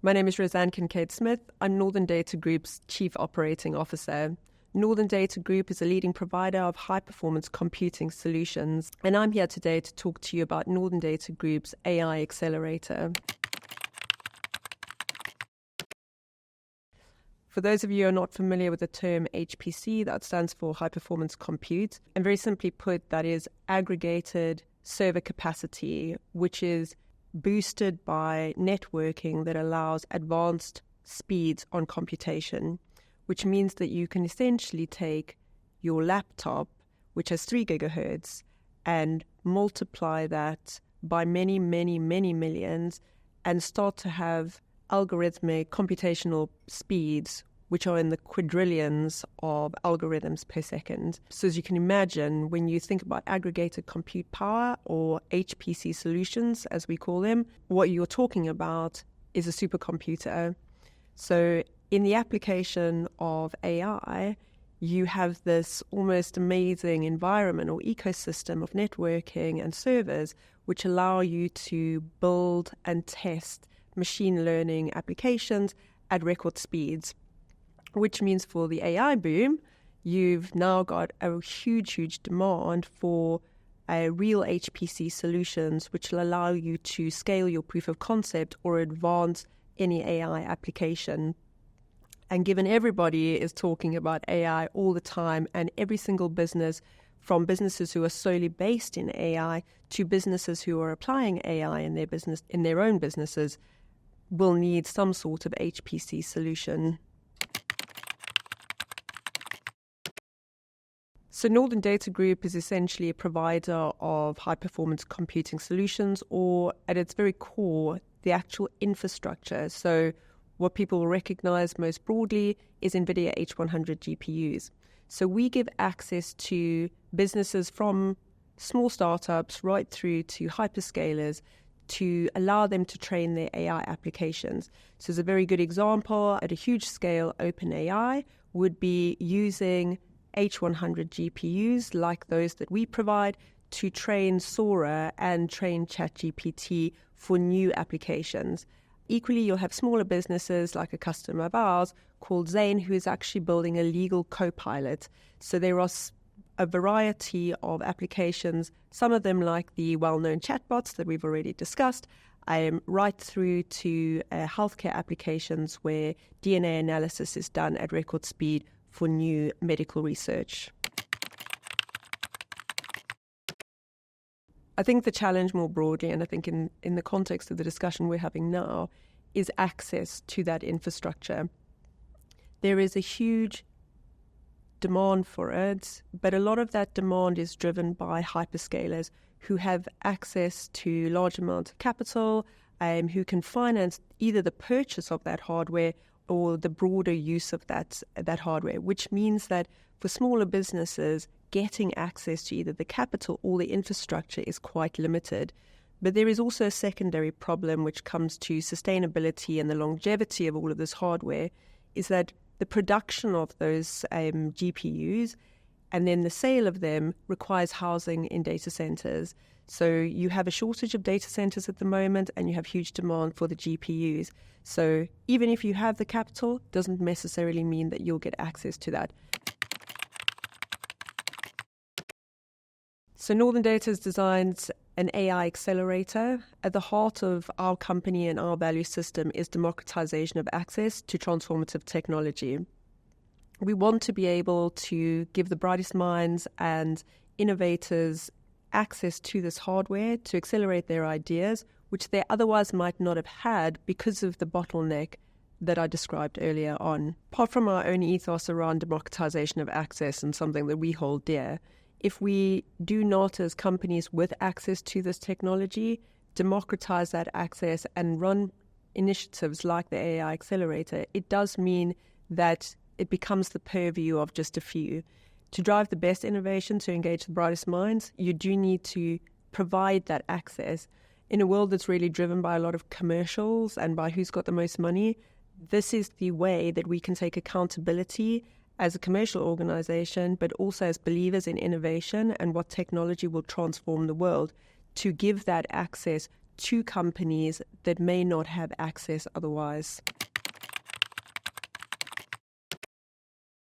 My name is Roseanne Kincaid-Smith. I'm Northern Data Group's Chief Operating Officer. Northern Data Group is a leading provider of high-performance computing solutions, and I'm here today to talk to you about Northern Data Group's AI Accelerator. For those of you who are not familiar with the term HPC, that stands for High Performance Compute, and very simply put, that is aggregated server capacity, which is boosted by networking that allows advanced speeds on computation, which means that you can essentially take your laptop, which has 3 gigahertz, and multiply that by many, many, many millions and start to have algorithmic computational speeds which are in the quadrillions of algorithms per second. So as you can imagine, when you think about aggregated compute power, or HPC solutions as we call them, what you're talking about is a supercomputer. So in the application of AI, you have this almost amazing environment or ecosystem of networking and servers which allow you to build and test machine learning applications at record speeds, which means for the AI boom, you've now got a huge demand for real HPC solutions, which will allow you to scale your proof of concept or advance any AI application. And given everybody is talking about AI all the time, and every single business, from businesses who are solely based in AI to businesses who are applying AI in their business, in their own businesses, will need some sort of HPC solution. So Northern Data Group is essentially a provider of high-performance computing solutions, or at its very core, the actual infrastructure. So what people will recognize most broadly is NVIDIA H100 GPUs. So we give access to businesses from small startups right through to hyperscalers to allow them to train their AI applications. So as a very good example, at a huge scale, OpenAI would be using H100 GPUs like those that we provide to train Sora and train ChatGPT for new applications. Equally, you'll have smaller businesses like a customer of ours called Zane, who is actually building a legal co-pilot. So there are a variety of applications, some of them like the well-known chatbots that we've already discussed, right through to healthcare applications where DNA analysis is done at record speed for new medical research. I think the challenge more broadly, and I think in the context of the discussion we're having now, is access to that infrastructure. There is a huge demand for it, but a lot of that demand is driven by hyperscalers who have access to large amounts of capital, who can finance either the purchase of that hardware or the broader use of that hardware, which means that for smaller businesses, getting access to either the capital or the infrastructure is quite limited. But there is also a secondary problem which comes to sustainability and the longevity of all of this hardware, is that the production of those GPUs and then the sale of them requires housing in data centers. So you have a shortage of data centers at the moment, and you have huge demand for the GPUs. So even if you have the capital, doesn't necessarily mean that you'll get access to that. So Northern Data has designed an AI accelerator. At the heart of our company and our value system is democratization of access to transformative technology. We want to be able to give the brightest minds and innovators access to this hardware to accelerate their ideas, which they otherwise might not have had because of the bottleneck that I described earlier on. Apart from our own ethos around democratization of access and something that we hold dear, if we do not, as companies with access to this technology, democratize that access and run initiatives like the AI Accelerator, it does mean that it becomes the purview of just a few. To drive the best innovation, to engage the brightest minds, you do need to provide that access. In a world that's really driven by a lot of commercials and by who's got the most money, this is the way that we can take accountability as a commercial organization, but also as believers in innovation and what technology will transform the world, to give that access to companies that may not have access otherwise.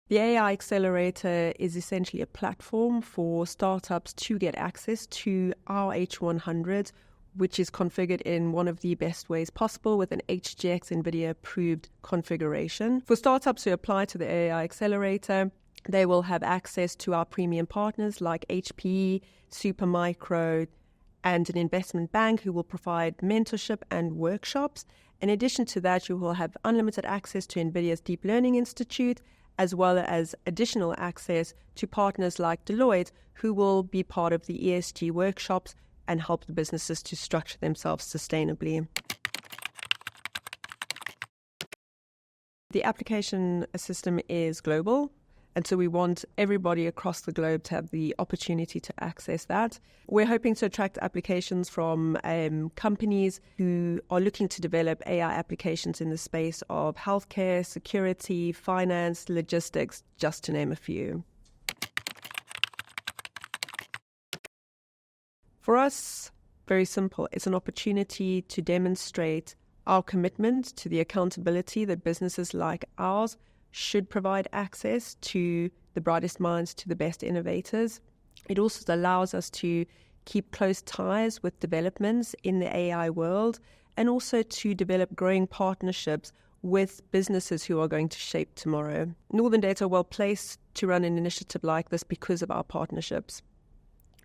The AI Accelerator is essentially a platform for startups to get access to our H100, which is configured in one of the best ways possible with an HGX NVIDIA approved configuration. For startups who apply to the AI Accelerator, they will have access to our premium partners like HP, Supermicro, and an investment bank who will provide mentorship and workshops. In addition to that, you will have unlimited access to NVIDIA's Deep Learning Institute, as well as additional access to partners like Deloitte, who will be part of the ESG workshops and help the businesses to structure themselves sustainably. The application system is global, and so we want everybody across the globe to have the opportunity to access that. We're hoping to attract applications from companies who are looking to develop AI applications in the space of healthcare, security, finance, logistics, just to name a few. For us, very simple. It's an opportunity to demonstrate our commitment to the accountability that businesses like ours should provide access to the brightest minds, to the best innovators. It also allows us to keep close ties with developments in the AI world and also to develop growing partnerships with businesses who are going to shape tomorrow. Northern Data are well placed to run an initiative like this because of our partnerships.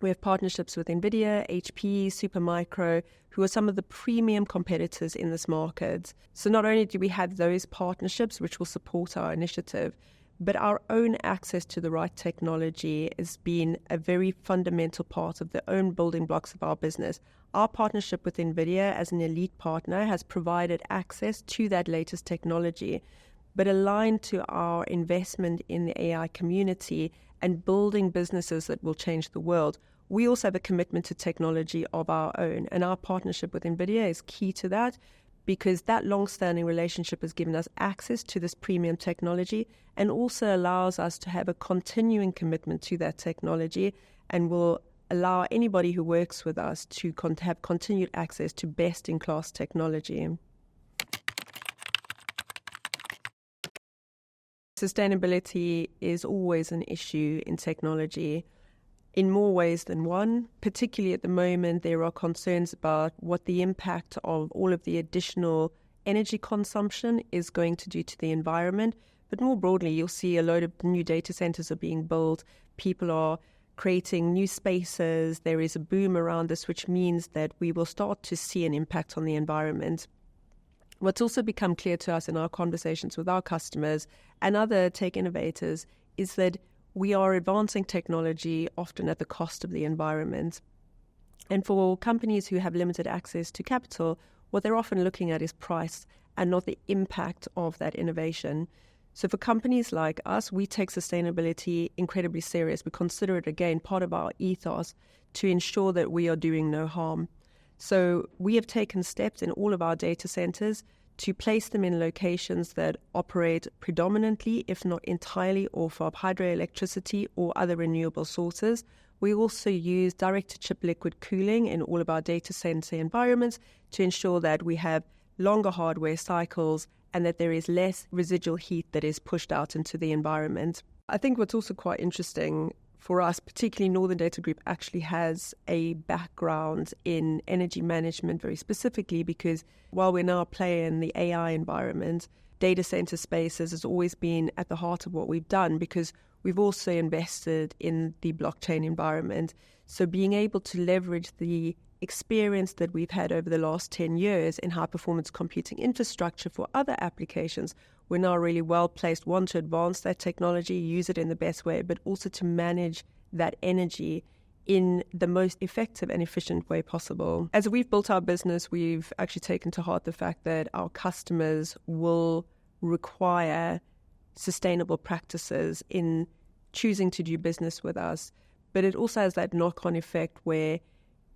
We have partnerships with NVIDIA, HP, Supermicro, who are some of the premium competitors in this market. So not only do we have those partnerships which will support our initiative, but our own access to the right technology has been a very fundamental part of the own building blocks of our business. Our partnership with NVIDIA as an elite partner has provided access to that latest technology, but aligned to our investment in the AI community and building businesses that will change the world. We also have a commitment to technology of our own, and our partnership with NVIDIA is key to that because that long-standing relationship has given us access to this premium technology and also allows us to have a continuing commitment to that technology and will allow anybody who works with us to have continued access to best-in-class technology. Sustainability is always an issue in technology in more ways than one. Particularly at the moment, there are concerns about what the impact of all of the additional energy consumption is going to do to the environment. But more broadly, you'll see a load of new data centers are being built. People are creating new spaces. There is a boom around this, which means that we will start to see an impact on the environment. What's also become clear to us in our conversations with our customers and other tech innovators is that we are advancing technology often at the cost of the environment. And for companies who have limited access to capital, what they're often looking at is price and not the impact of that innovation. So for companies like us, we take sustainability incredibly serious. We consider it, again, part of our ethos to ensure that we are doing no harm. So we have taken steps in all of our data centers to place them in locations that operate predominantly, if not entirely, off of hydroelectricity or other renewable sources. We also use direct-to-chip liquid cooling in all of our data center environments to ensure that we have longer hardware cycles and that there is less residual heat that is pushed out into the environment. I think what's also quite interesting for us, particularly Northern Data Group, actually has a background in energy management very specifically because while we're now a player in the AI environment, data center spaces has always been at the heart of what we've done because we've also invested in the blockchain environment. So being able to leverage the experience that we've had over the last 10 years in high-performance computing infrastructure for other applications, we're now really well placed, one, to advance that technology, use it in the best way, but also to manage that energy in the most effective and efficient way possible. As we've built our business, we've actually taken to heart the fact that our customers will require sustainable practices in choosing to do business with us. But it also has that knock-on effect where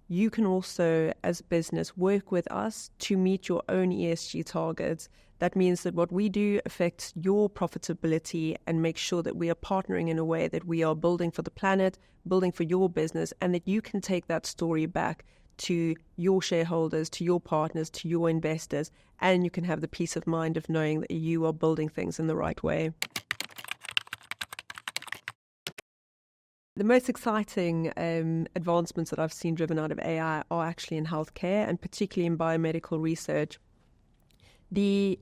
you can also, as a business, work with us to meet your own ESG targets. That means that what we do affects your profitability and make sure that we are partnering in a way that we are building for the planet, building for your business, and that you can take that story back to your shareholders, to your partners, to your investors, and you can have the peace of mind of knowing that you are building things in the right way. The most exciting advancements that I've seen driven out of AI are actually in healthcare and particularly in biomedical research. The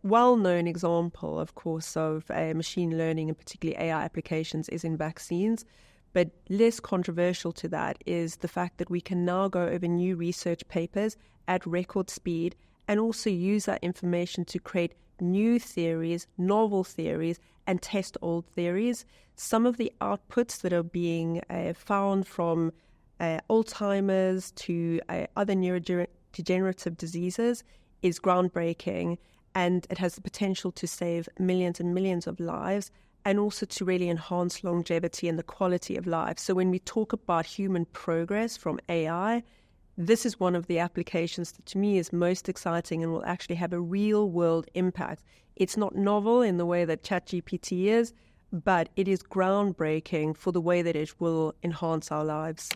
well-known example, of course, of machine learning and particularly AI applications is in vaccines. But less controversial to that is the fact that we can now go over new research papers at record speed and also use that information to create new theories, novel theories, and test old theories. Some of the outputs that are being found from Alzheimer's to other neurodegenerative diseases is groundbreaking, and it has the potential to save millions and millions of lives and also to really enhance longevity and the quality of life. So when we talk about human progress from AI, this is one of the applications that to me is most exciting and will actually have a real world impact. It's not novel in the way that ChatGPT is, but it is groundbreaking for the way that it will enhance our lives.